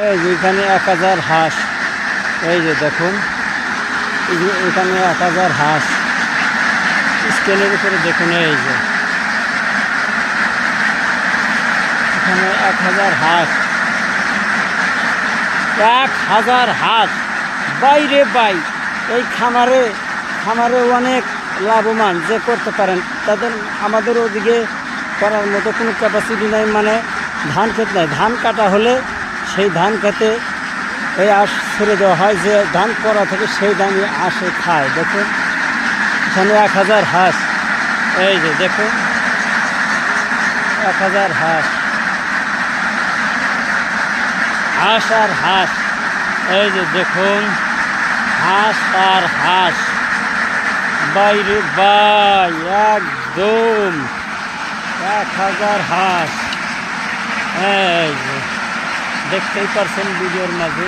এই যে এখানে 1000 হাঁস, এই যে দেখুন এখানে 1000 হাঁস স্কেলের উপরে দেখুন। এই যে এখানে 1000 হাঁস, 1000 হাঁস বাইরে বাই। এই খামারে অনেক লাভবান যে করতে পারেন তাদের, আমাদের ওদিকে করার মতো কোনো ক্যাপাসিটি নাই, মানে ধান ক্ষেত নাই। ধান কাটা হলে সেই ধান খেতে এই আঁশ ছেড়ে দেওয়া হয়, যে ধান করা থেকে সেই ধানই আঁশে খায়। দেখুন এখানে 1000 হাঁস, এই যে দেখুন 1000 হাঁস, হাঁস আর হাঁস। এই যে দেখুন হাঁস আর হাঁস বাইরে বাই, একদম 1000 হাঁস। এই যে দেখতেই পারছেন ভিডিওর মাঝে।